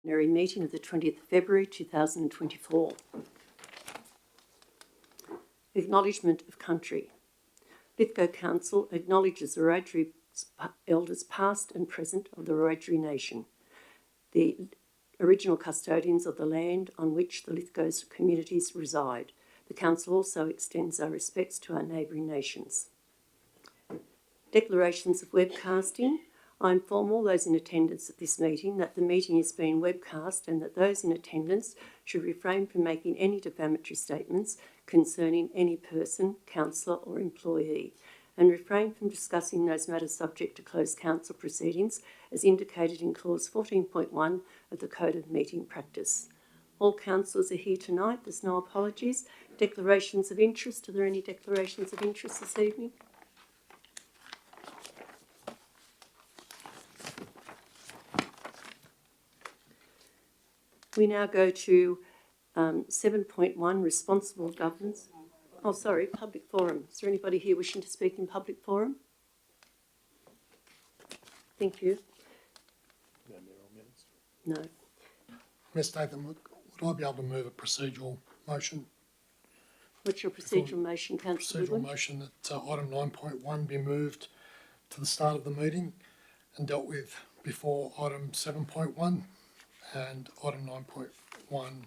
Meeting of the 20th of February 2024. Acknowledgement of country. Lithgow Council acknowledges the Wiradjuri elders past and present of the Wiradjuri Nation, the original custodians of the land on which the Lithgow communities reside. The Council also extends our respects to our neighbouring nations. Declarations of webcasting. I inform all those in attendance at this meeting that the meeting is being webcast and that those in attendance should refrain from making any defamatory statements concerning any person, councillor or employee, and refrain from discussing those matters subject to closed council proceedings as indicated in clause 14.1 of the Code of Meeting Practice. All councillors are here tonight. There's no apologies. Declarations of interest. Are there any declarations of interest this evening? We now go to 7.1, responsible governance. Oh, sorry, public forum. Is there anybody here wishing to speak in public forum? Thank you. No. Ms. Statham, would I be able to move a procedural motion? What's your procedural motion, Councillor Goodwin? Procedural motion that item 9.1 be moved to the start of the meeting and dealt with before item 7.1. And item 9.1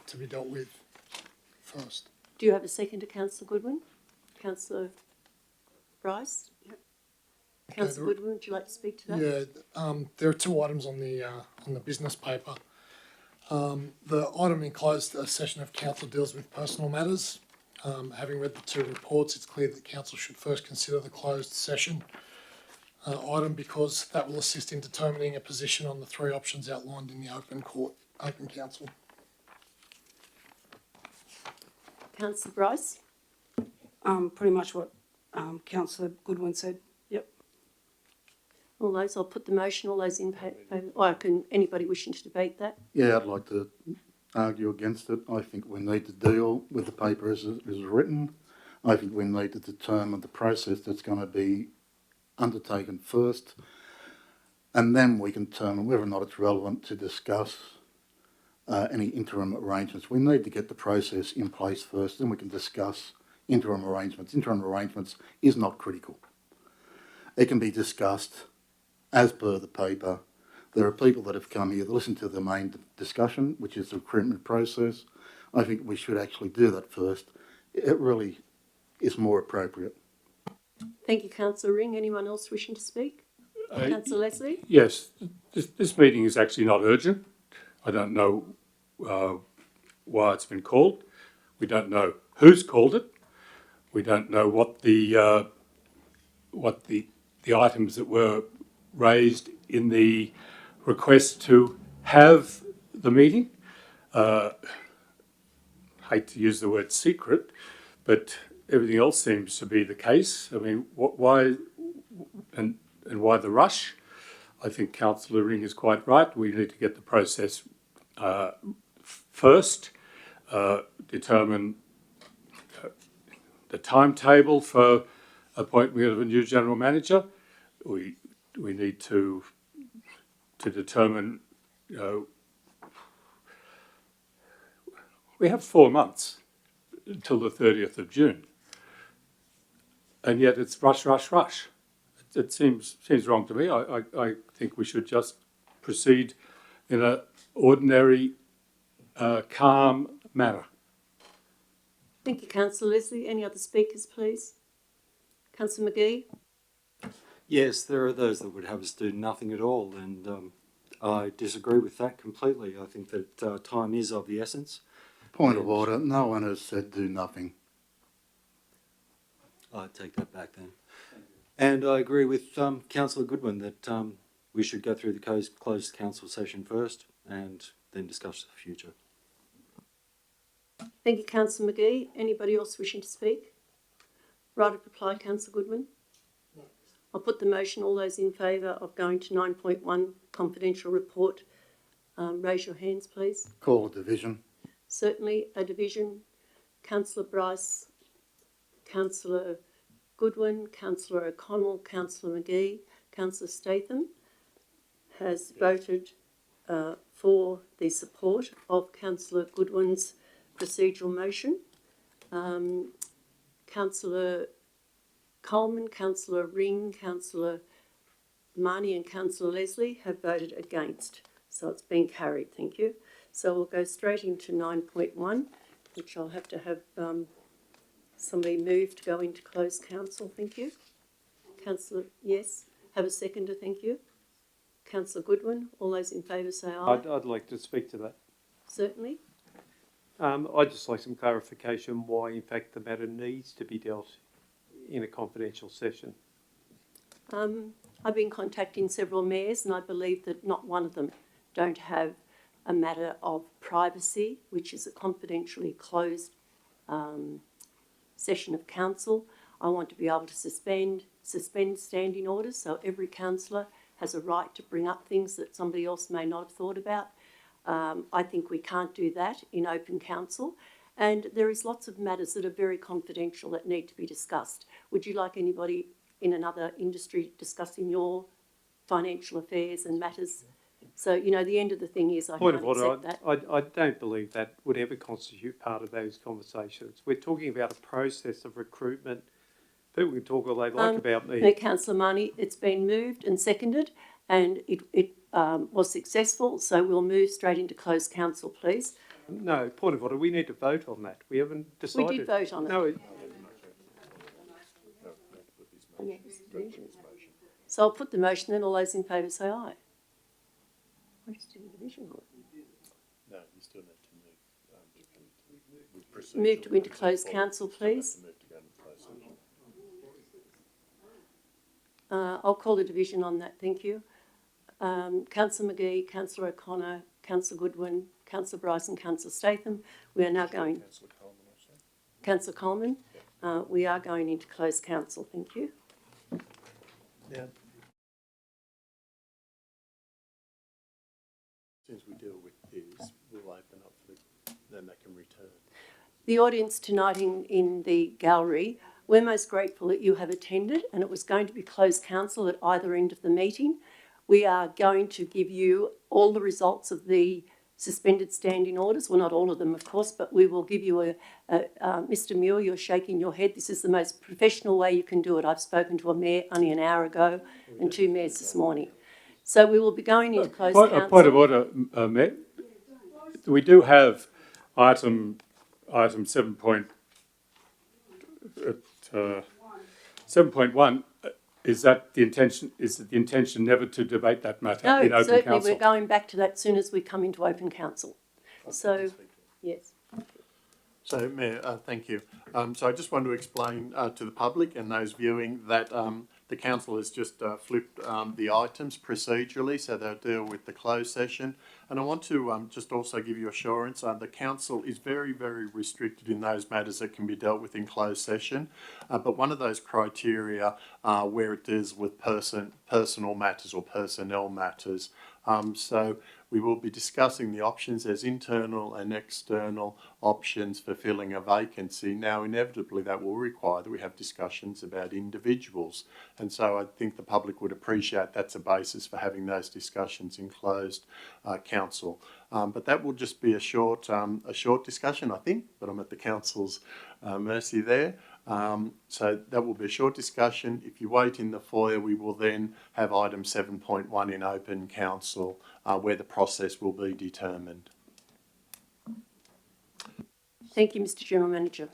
to be dealt with first. Do you have a second to Councillor Goodwin? Councillor Bryce? Yep. Councillor Goodwin, would you like to speak to that? Yeah, there are two items on the business paper. The item in closed session of council deals with personal matters. Having read the two reports, it's clear that council should first consider the closed session item because that will assist in determining a position on the three options outlined in the open council. Councillor Bryce? Pretty much what Councillor Goodwin said. Yep. All those, I'll put the motion. All those in favour. Or anybody wishing to debate that? Yeah, I'd like to argue against it. I think we need to deal with the paper as it is written. I think we need to determine the process that's going to be undertaken first, and then we can determine whether or not it's relevant to discuss any interim arrangements. We need to get the process in place first, then we can discuss interim arrangements. Interim arrangements is not critical. It can be discussed as per the paper. There are people that have come here to listen to the main discussion, which is the recruitment process. I think we should actually do that first. It really is more appropriate. Thank you, Councillor Ring. Anyone else wishing to speak? Councillor Leslie? Yes, this meeting is actually not urgent. I don't know why it's been called. We don't know who's called it. We don't know what the items that were raised in the request to have the meeting. Hate to use the word secret, but everything else seems to be the case. I mean, why and why the rush? I think Councillor Ring is quite right. We need to get the process first, determine the timetable for appointment of a new general manager. We need to determine. We have 4 months until the 30th of June. And yet it's rush. It seems wrong to me. I think we should just proceed in an ordinary, calm manner. Thank you, Councillor Leslie. Any other speakers, please? Councillor McGee? Yes, there are those that would have us do nothing at all, and I disagree with that completely. I think that time is of the essence. Point of order, no one has said do nothing. I take that back then. And I agree with Councillor Goodwin that we should go through the closed council session first and then discuss the future. Thank you, Councillor McGee. Anybody else wishing to speak? Right of reply, Councillor Goodwin? No. I'll put the motion. All those in favour of going to 9.1, confidential report, raise your hands, please. Call a division. Certainly a division. Councillor Bryce, Councillor Goodwin, Councillor O'Connell, Councillor McGee, Councillor Statham has voted for the support of Councillor Goodwin's procedural motion. Councillor Coleman, Councillor Ring, Councillor Marnie and Councillor Leslie have voted against. So it's been carried, thank you. So we'll go straight into 9.1, which I'll have to have somebody move to go into closed council, thank you. Councillor, yes. Have a seconder, thank you. Councillor Goodwin, all those in favour say aye. I'd like to speak to that. Certainly. I'd just like some clarification why, in fact, the matter needs to be dealt in a confidential session. I've been contacting several mayors and I believe that not one of them don't have a matter of privacy, which is a confidentially closed session of council. I want to be able to suspend standing orders, so every councillor has a right to bring up things that somebody else may not have thought about. I think we can't do that in open council. And there is lots of matters that are very confidential that need to be discussed. Would you like anybody in another industry discussing your financial affairs and matters? So, you know, the end of the thing is I Point can't of order, accept that. I don't believe that would ever constitute part of those conversations. We're talking about a process of recruitment. People can talk all they like about me. No, Councillor Marnie, it's been moved and seconded and it was successful, so we'll move straight into closed council, please. No, point of order, we need to vote on that. We haven't decided. We did vote on it. No, So I'll put the motion, then all those in favour say aye. I just did a division on it. No, you still need to move. Move to into closed council, please. I'll call the division on that, thank you. Councillor McGee, Councillor O'Connor, Councillor Goodwin, Councillor Bryson, Councillor Statham. We are now going... Councillor Coleman, we are going into closed council, thank you. Now, since we deal with this, we'll open up for then they can return. The audience tonight in the gallery, we're most grateful that you have attended, and it was going to be closed council at either end of the meeting. We are going to give you all the results of the suspended standing orders. Well, not all of them, of course, but we will give you Mr. Muir, you're shaking your head. This is the most professional way you can do it. I've spoken to a mayor only an hour ago and two mayors this morning. So we will be going into closed council. A point of order, Mayor. We do have item 7.1. Is that the intention? Is it the intention never to debate that matter in open certainly council? we're going back to that as soon as we come into open council. So, yes. So, Mayor, thank you. So I just want to explain to the public and those viewing that the council has just flipped the items procedurally, so they'll deal with the closed session. And I want to just also give you assurance, the council is very, very restricted in those matters that can be dealt with in closed session. But one of those criteria where it deals with personal matters or personnel matters. So we will be discussing the options as internal and external options for filling a vacancy. Now, inevitably, that will require that we have discussions about individuals. And so I think the public would appreciate that's a basis for having those discussions in closed council. But that will just be a short discussion, I think, but I'm at the council's mercy there. So that will be a short discussion. If you wait in the foyer, we will then have item 7.1 in open council where the process will be determined. Thank you, Mr. General Manager.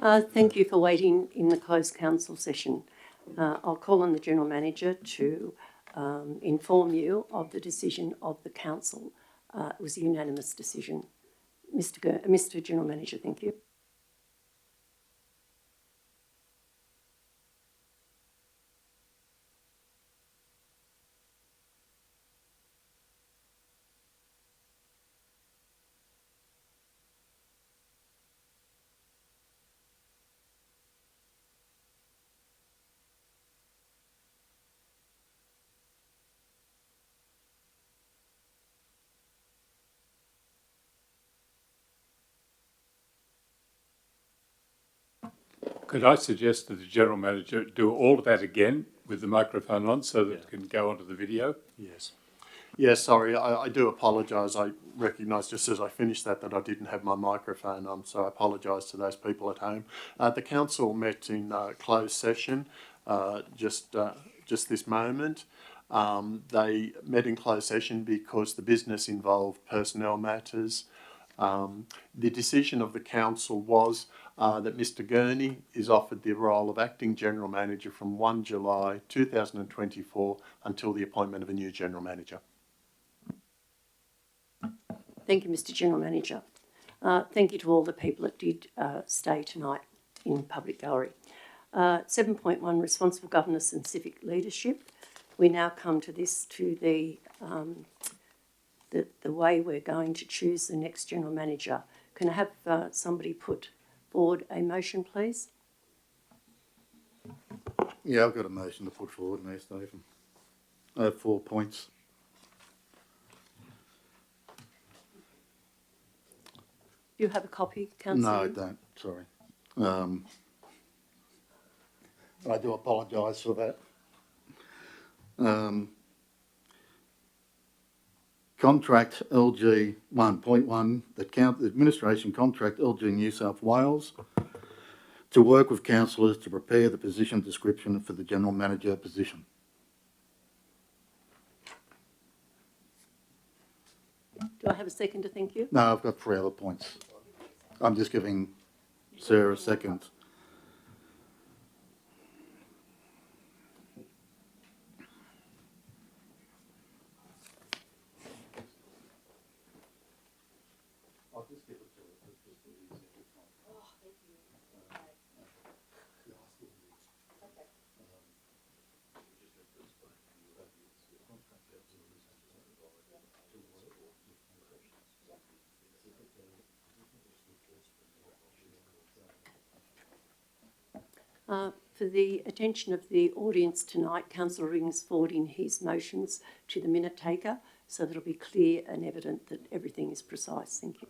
Thank you for waiting in the closed council session. I'll call on the General Manager to inform you of the decision of the council. It was a unanimous decision. Mr. General Manager, thank you. Could I suggest that the General Manager do all of that again with the microphone on so that it can go onto the video? Yes. Yes, sorry, I do apologise. I recognised just as I finished that I didn't have my microphone on, so I apologise to those people at home. The council met in closed session just this moment. They met in closed session because the business involved personnel matters. The decision of the council was that Mr Gurney is offered the role of Acting General Manager from 1 July 2024 until the appointment of a new General Manager. Thank you, Mr. General Manager. Thank you to all the people that did stay tonight in Public Gallery. 7.1, Responsible Governance and Civic Leadership. We now come to the way we're going to choose the next General Manager. Can I have somebody put forward a motion, please? Yeah, I've got a motion to put forward now, Stephen. I have 4 points. Do you have a copy, Councillor? No, I don't, sorry. I do apologise for that. Contract LG 1.1, the administration contract LG New South Wales to work with councillors to prepare the position description for the General Manager position. Do I have a second to thank you? No, I've got 3 other points. I'm just giving Sarah a second. For the attention of the audience tonight, Councillor Ring is forwarding his motions to the minute taker so that it'll be clear and evident that everything is precise. Thank you.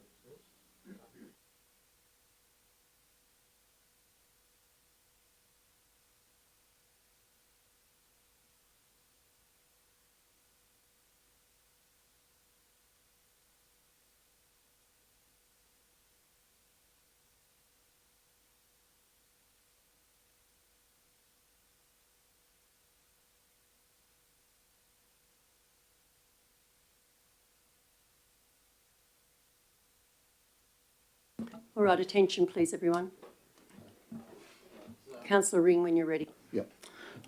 All right, attention please everyone. Councillor Ring, when you're ready. Yeah.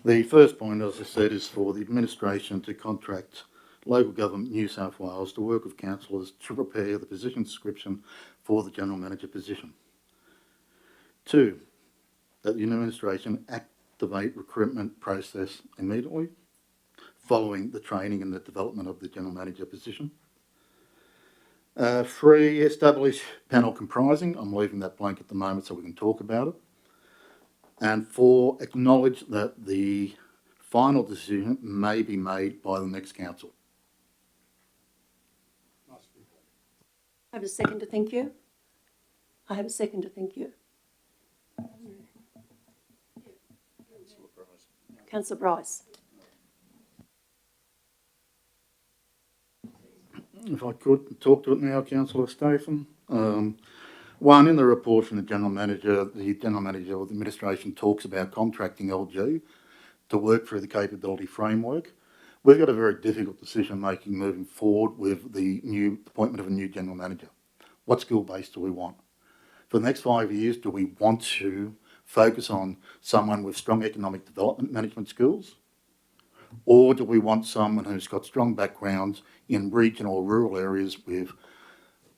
The first point, as I said, is for the administration to contract Local Government New South Wales to work with councillors to prepare the position description for the General Manager position. 2, that the administration activate recruitment process immediately following the training and the development of the General Manager position. 3, establish panel comprising. I'm leaving that blank at the moment so we can talk about it. And 4, acknowledge that the final decision may be made by the next council. I have a second to thank you. I have a second to thank you. Councillor Bryce. If I could talk to it now, Councillor Stephen. 1, in the report from the General Manager or the administration talks about contracting LG to work through the capability framework. We've got a very difficult decision making moving forward with the new appointment of a new General Manager. What skill base do we want? For the next 5 years, do we want to focus on someone with strong economic development management skills? Or do we want someone who's got strong backgrounds in regional or rural areas with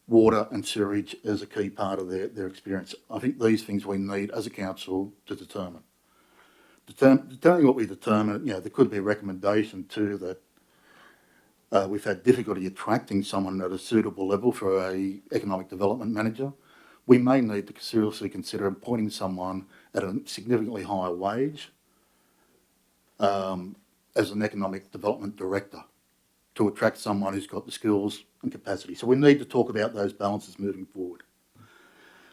water and sewerage as a key part of their experience? I think these things we need as a council to determine. Determining what we determine, there could be a recommendation too that we've had difficulty attracting someone at a suitable level for a economic development manager. We may need to seriously consider appointing someone at a significantly higher wage as an economic development director to attract someone who's got the skills and capacity. So we need to talk about those balances moving forward.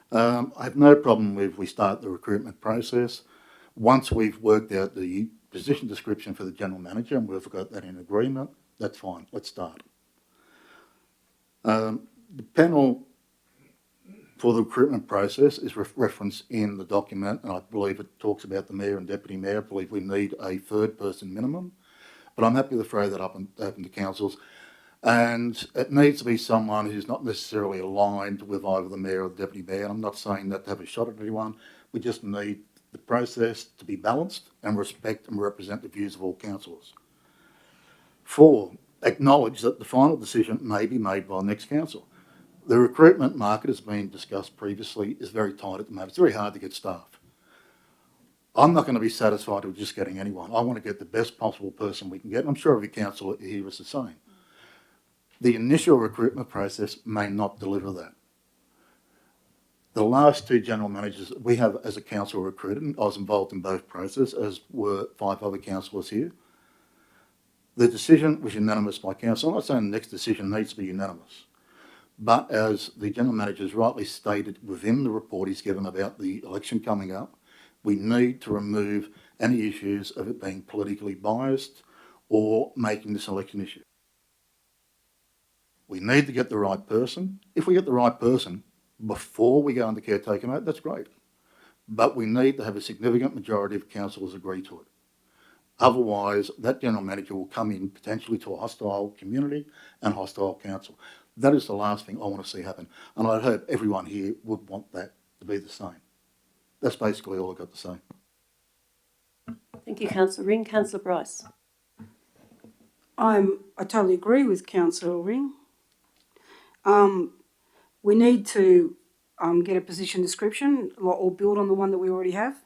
I have no problem with we start the recruitment process. Once we've worked out the position description for the general manager and we've got that in agreement, that's fine, let's start. The panel for the recruitment process is referenced in the document, and I believe it talks about the mayor and deputy mayor. I believe we need a third person minimum, but I'm happy to throw that up to councils. And it needs to be someone who's not necessarily aligned with either the mayor or the deputy mayor. I'm not saying that to have a shot at anyone. We just need the process to be balanced and respect and represent the views of all councillors. 4, acknowledge that the final decision may be made by the next council. The recruitment market, as been discussed previously, is very tight at the moment. It's very hard to get staff. I'm not going to be satisfied with just getting anyone. I want to get the best possible person we can get. And I'm sure every council here is the same. The initial recruitment process may not deliver that. The last 2 general managers we have as a council recruited, and I was involved in both processes, as were 5 other councillors here. The decision was unanimous by council. I'm not saying the next decision needs to be unanimous. But as the general manager's rightly stated within the report he's given about the election coming up, we need to remove any issues of it being politically biased or making this election issue. We need to get the right person. If we get the right person before we go into caretaker mode, that's great. But we need to have a significant majority of councillors agree to it. Otherwise, that general manager will come in potentially to a hostile community and hostile council. That is the last thing I want to see happen. And I hope everyone here would want that to be the same. That's basically all I've got to say. Thank you, Councillor Ring. Councillor Bryce. I totally agree with Councillor Ring. We need to get a position description or build on the one that we already have.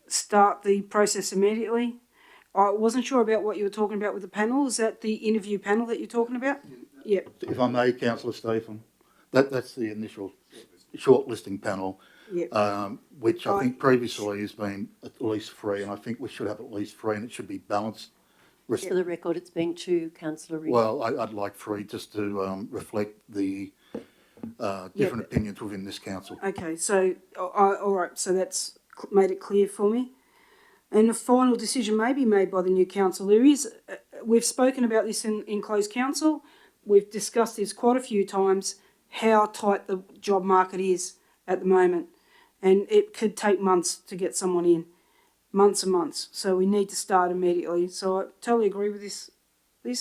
Start the process immediately. I wasn't sure about what you were talking about with the panel. Is that the interview panel that you're talking about? Yep. If I may, Councillor Stephen, that's the initial shortlisting panel, which I think previously has been at least 3, and I think we should have at least 3, and it should be balanced. For the record, it's been 2, Councillor Ring. Well, I'd like 3 just to reflect the different opinions within this council. Okay, so, all right, so that's made it clear for me. And the final decision may be made by the new council. We've spoken about this in closed council. We've discussed this quite a few times, how tight the job market is at the moment. And it could take months to get someone in, months and months. So we need to start immediately. So I totally agree with this.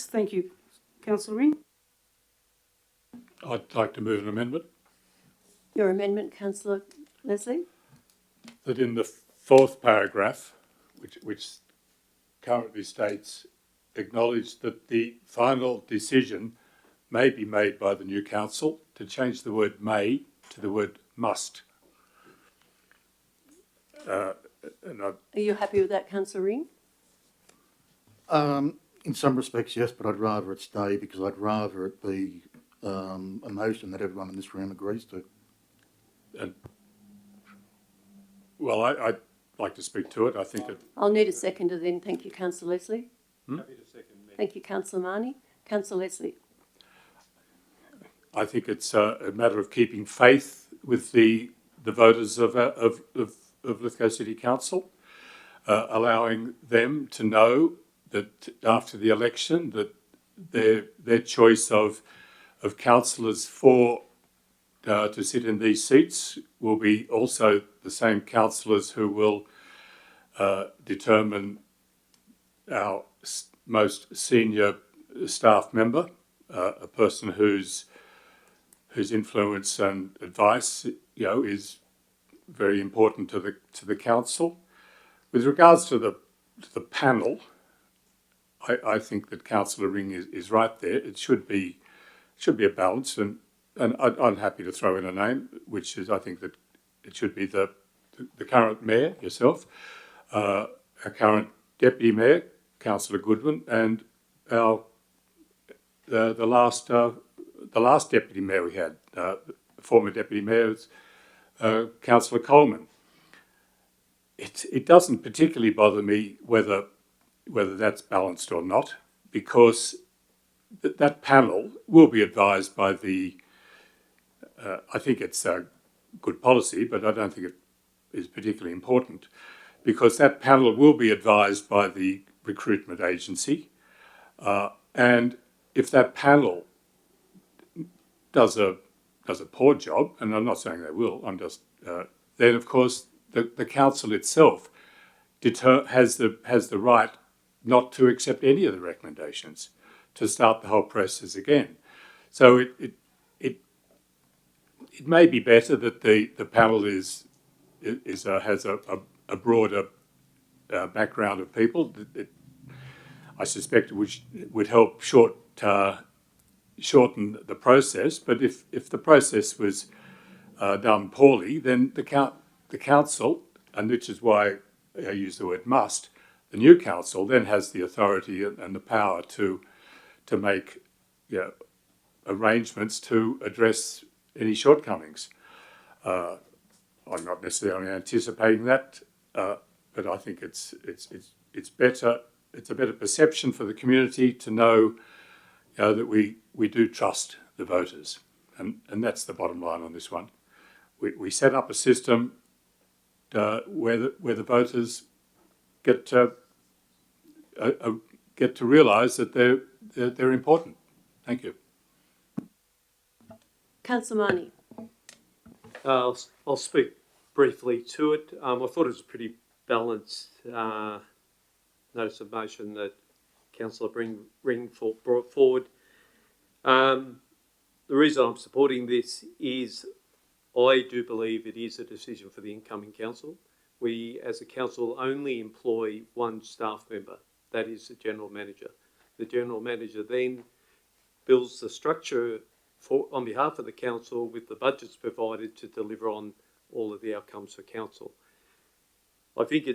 Thank you, Councillor Ring. I'd like to move an amendment Your amendment, Councillor Leslie? that in the 4th paragraph, which currently states, acknowledge that the final decision may be made by the new council, to change the word may to the word must. Are you happy with that, Councillor Ring? In some respects, yes, but I'd rather it stay because I'd rather it be a motion that everyone in this room agrees to. Well, I'd like to speak to it. I think I'll need a seconder then. Thank you, Councillor Leslie. Happy to second that. Thank you, Councillor Marnie. Councillor Leslie. I think it's a matter of keeping faith with the voters of Lithgow City Council, allowing them to know that after the election that their choice of councillors to sit in these seats will be also the same councillors who will determine our most senior staff member, a person whose whose influence and advice, is very important to the council. With regards to the panel, I think that Councillor Ring is right there. It should be a balance, and I'm happy to throw in a name, which is I think that it should be the current mayor, yourself, our current deputy mayor, Councillor Goodwin, and our the last deputy mayor we had, former deputy mayor, Councillor Coleman. It doesn't particularly bother me whether that's balanced or not, because that panel will be advised by the. I think it's a good policy, but I don't think it is particularly important, because that panel will be advised by the recruitment agency, and if that panel does a poor job, and I'm not saying they will, I'm just then of course the council itself has the right not to accept any of the recommendations, to start the whole process again. So it may be better that the panel has a broader background of people. I suspect it would help shorten the process. But if the process was done poorly, then the council, and which is why I use the word must, the new council then has the authority and the power to make arrangements to address any shortcomings. I'm not necessarily anticipating that, but I think it's better. It's a better perception for the community to know, that we do trust the voters, and that's the bottom line on this one. We set up a system where the voters get to realise that they're important. Thank you. Councillor Marnie. I'll speak briefly to it. I thought it was a pretty balanced notice of motion that Councillor Ring brought forward. The reason I'm supporting this is I do believe it is a decision for the incoming council. We, as a council, only employ one staff member, that is the general manager. The general manager then builds the structure on behalf of the council with the budgets provided to deliver on all of the outcomes for council. I think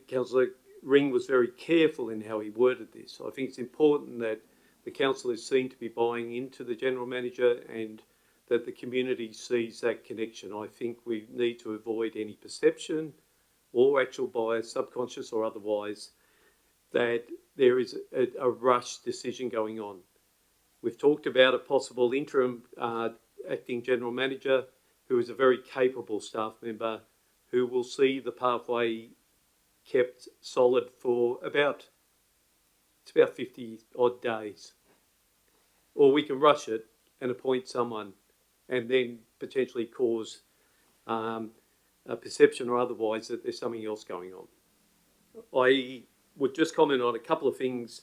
Councillor Ring was very careful in how he worded this. I think it's important that the council is seen to be buying into the general manager and that the community sees that connection. I think we need to avoid any perception or actual bias, subconscious or otherwise, that there is a rush decision going on. We've talked about a possible interim acting general manager who is a very capable staff member who will see the pathway kept solid for about 50 odd days. Or we can rush it and appoint someone and then potentially cause a perception or otherwise that there's something else going on. I would just comment on a couple of things.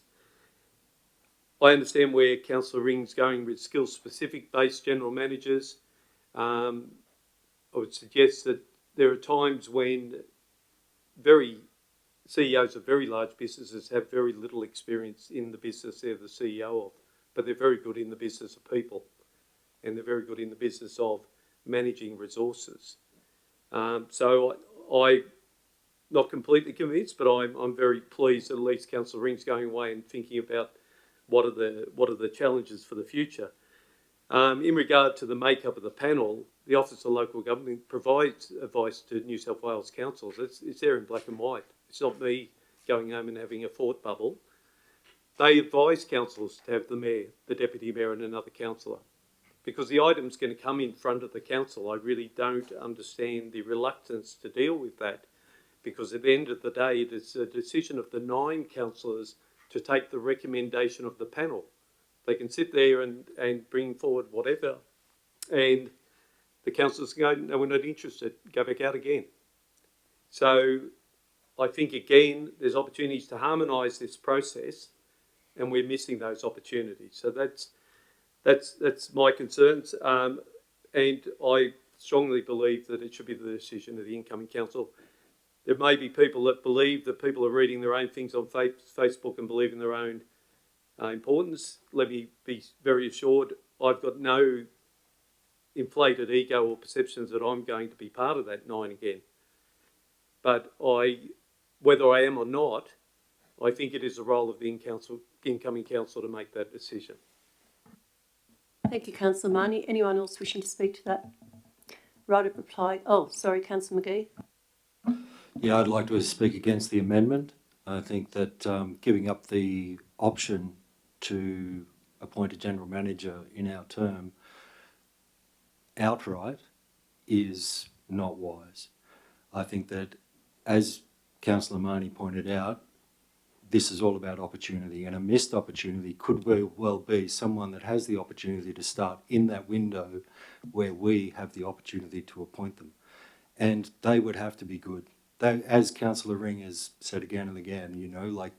I understand where Councillor Ring's going with skill-specific based general managers. I would suggest that there are times when CEOs of very large businesses have very little experience in the business they're the CEO of, but they're very good in the business of people, and they're very good in the business of managing resources. So I'm not completely convinced, but I'm very pleased that at least Councillor Ring's going away and thinking about what are the challenges for the future. In regard to the makeup of the panel, the Office of Local Government provides advice to New South Wales councils. It's there in black and white. It's not me going home and having a thought bubble. They advise councils to have the mayor, the deputy mayor and another councillor. Because the item's going to come in front of the council, I really don't understand the reluctance to deal with that, because at the end of the day, it is a decision of the 9 councillors to take the recommendation of the panel. They can sit there and bring forward whatever, and the councillors go, no, we're not interested, go back out again. So I think, again, there's opportunities to harmonise this process, and we're missing those opportunities. So that's That's my concerns, and I strongly believe that it should be the decision of the incoming council. There may be people that believe that people are reading their own things on Facebook and believe in their own importance. Let me be very assured, I've got no inflated ego or perceptions that I'm going to be part of that 9 again. But whether I am or not, I think it is the role of the incoming council to make that decision. Thank you, Councillor Marnie. Anyone else wishing to speak to that? Right of reply. Oh, sorry, Councillor McGee. Yeah, I'd like to speak against the amendment. I think that giving up the option to appoint a general manager in our term outright is not wise. I think that, as Councillor Marnie pointed out, this is all about opportunity, and a missed opportunity could very well be someone that has the opportunity to start in that window where we have the opportunity to appoint them. And they would have to be good. They, as Councillor Ring has said again and again, you know, like,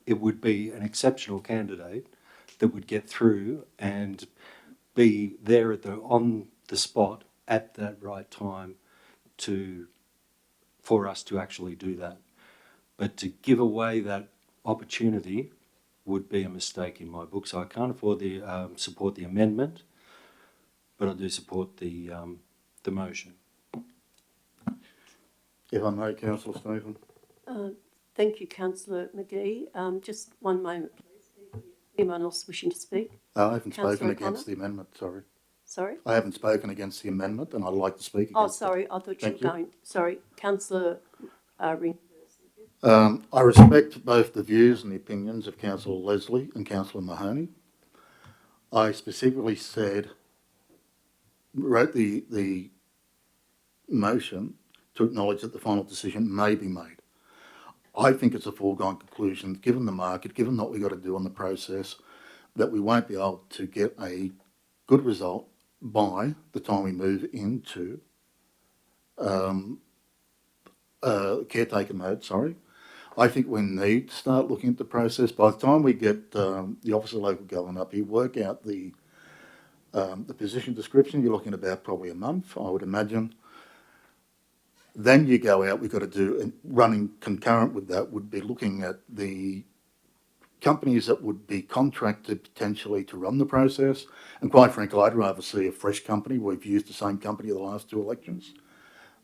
it would be an exceptional candidate that would get through and be there on the spot at that right time for us to actually do that. But to give away that opportunity would be a mistake in my book. So I can't support the amendment, but I do support the motion. If I may, Councillor Stephen. Thank you, Councillor McGee. Just one moment, please. Anyone else wishing to speak? I haven't Councillor spoken O'Connor? against the amendment, sorry. Sorry? I haven't spoken against the amendment, and I'd like to speak against Oh, it. sorry, I thought you were Thank you. going. Sorry, Councillor Ring. I respect both the views and the opinions of Councillor Leslie and Councillor Mahoney. I specifically wrote the motion to acknowledge that the final decision may be made. I think it's a foregone conclusion, given the market, given what we've got to do on the process, that we won't be able to get a good result by the time we move into caretaker mode, sorry. I think we need to start looking at the process. By the time we get the Office of Local Government up here, work out the position description, you're looking at about probably a month, I would imagine. Then you go out, we've got to do, and running concurrent with that would be looking at the companies that would be contracted potentially to run the process. And quite frankly, I'd rather see a fresh company. We've used the same company the last 2 elections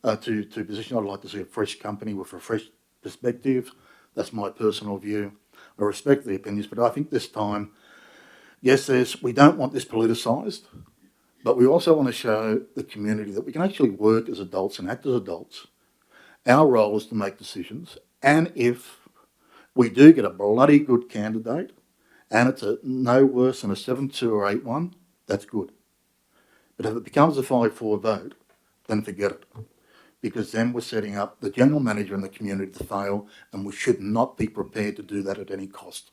to position. I'd like to see a fresh company with a fresh perspective. That's my personal view. I respect the opinions, but I think this time, yes, we don't want this politicised, but we also want to show the community that we can actually work as adults and act as adults. Our role is to make decisions, and if we do get a bloody good candidate, and it's no worse than a 7-2 or 8-1, that's good. But if it becomes a 5-4 vote, then forget it. Because then we're setting up the general manager and the community to fail, and we should not be prepared to do that at any cost.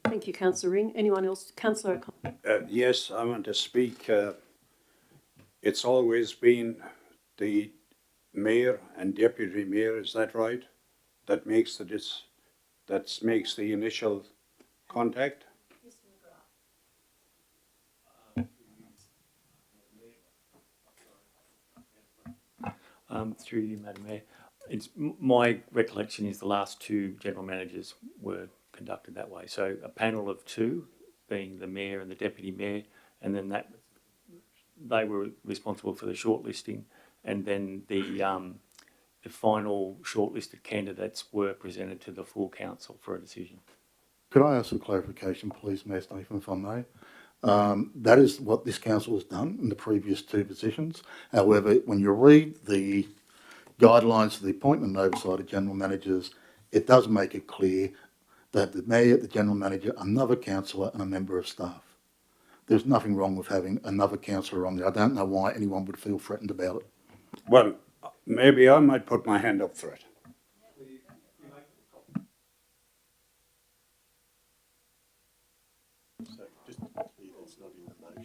Thank you, Councillor Ring. Anyone else? Councillor O'Connor. Yes, I want to speak. It's always been the mayor and deputy mayor, is that right? That makes the initial contact? Through you, Madam Mayor. My recollection is the last 2 general managers were conducted that way. So a panel of 2, being the mayor and the deputy mayor, and then they were responsible for the shortlisting, and then the final shortlisted candidates were presented to the full council for a decision. Could I ask for clarification, please, Mayor Stephen, if I may? That is what this council has done in the previous 2 positions. However, when you read the guidelines for the appointment and oversight of general managers, it does make it clear that the mayor, the general manager, another councillor and a member of staff. There's nothing wrong with having another councillor on there. I don't know why anyone would feel threatened about it. Well, maybe I might put my hand up for it.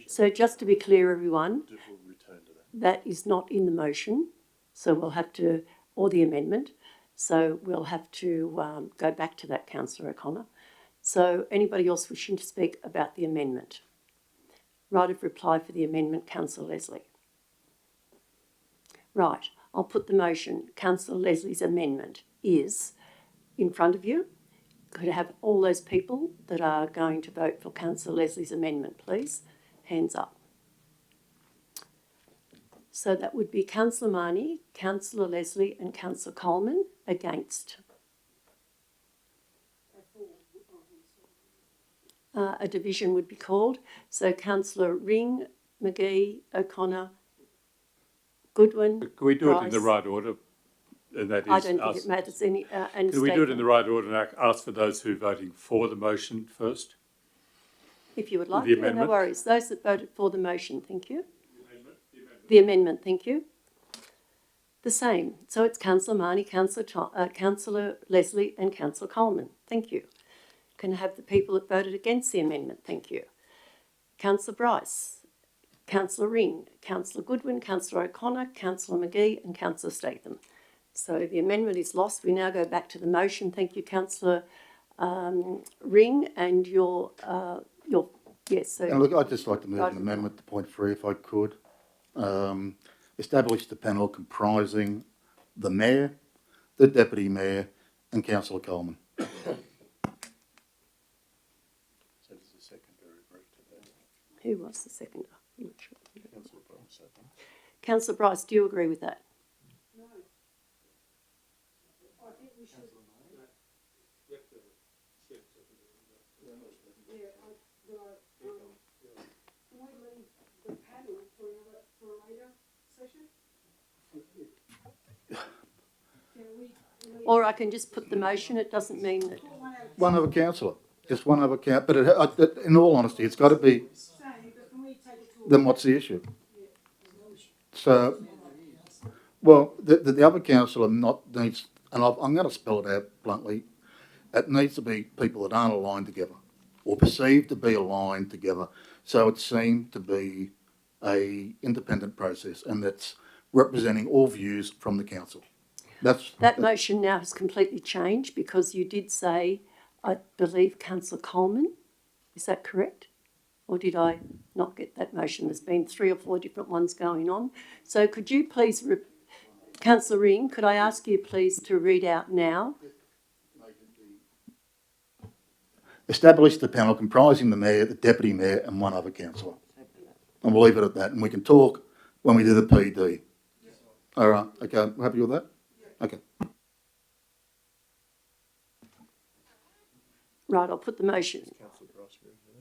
So just to be clear, everyone, that is not in the motion. So we'll have to, or the amendment. So we'll have to go back to that, Councillor O'Connor. So anybody else wishing to speak about the amendment? Right of reply for the amendment, Councillor Leslie. Right, I'll put the motion. Councillor Leslie's amendment is in front of you. Could I have all those people that are going to vote for Councillor Leslie's amendment, please? Hands up. So that would be Councillor Marnie, Councillor Leslie and Councillor Coleman against. A division would be called. So Councillor Ring, McGee, O'Connor, Goodwin. Can we do it in the Rice. right order? And that is I don't think it matters any. Can we do it in the right order and ask for those who are voting for the motion first? If you would like. The Yeah, no amendment? worries. Those that voted for the motion, thank you. The amendment, thank you. The same. So it's Councillor Marnie, Councillor Leslie and Councillor Coleman. Thank you. Can I have the people that voted against the amendment? Thank you. Councillor Bryce, Councillor Ring, Councillor Goodwin, Councillor O'Connor, Councillor McGee and Councillor Statham. So the amendment is lost. We now go back to the motion. Thank you, Councillor Ring, and your yes. So And look, I'd just like to move an amendment to point 3 if I could. Establish the panel comprising the Mayor, the Deputy Mayor and Councillor Coleman. who was the seconder? I'm not sure. Councillor Bryce, do you agree with that? No. I think we should. Can we leave the panel for a later session? Can we leave? Or I can just put the motion. It doesn't mean that. One other councillor, just one other but in all honesty, it's got to be, But can we take it to a then what's the issue? So, well, the other councillor needs, and I'm going to spell it out bluntly, it needs to be people that aren't aligned together or perceived to be aligned together. So it seemed to be a independent process and that's representing all views from the council. That motion now has completely changed because you did say, I believe, Councillor Coleman. Is that correct? Or did I not get that motion? There's been 3 or 4 different ones going on. So could you please, Councillor Ring, could I ask you please to read out now? Establish the panel comprising the Mayor, the Deputy Mayor and one other councillor. And we'll leave it at that and we can talk when we do the PD. All right, okay, happy with that? Okay. Right, I'll put the motion.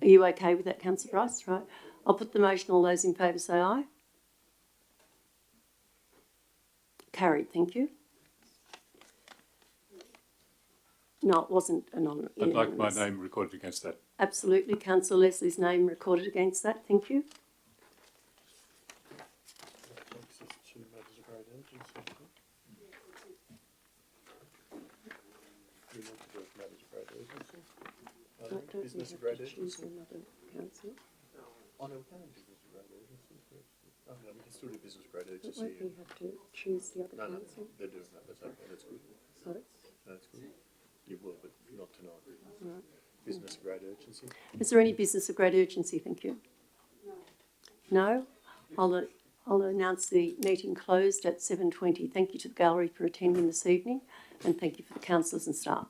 Are you okay with that, Councillor Bryce? Right. I'll put the motion. All those in favour say aye. Carried, thank you. No, it wasn't unanimous. I'd like my name recorded against that. Absolutely. Councillor Leslie's name recorded against that. Thank you. Business of great urgency. Another councillor. Oh, no, we can have business of great urgency. Oh, no, we can still do business of great But urgency. won't we have to choose the other No, council? they're doing that. That's okay. That's good. Sorry? That's good. You will, but not tonight. Right. Business of great urgency. Is there any business of great urgency? Thank you. No? I'll announce the meeting closed at 7:20. Thank you to the gallery for attending this evening and thank you for the councillors and staff.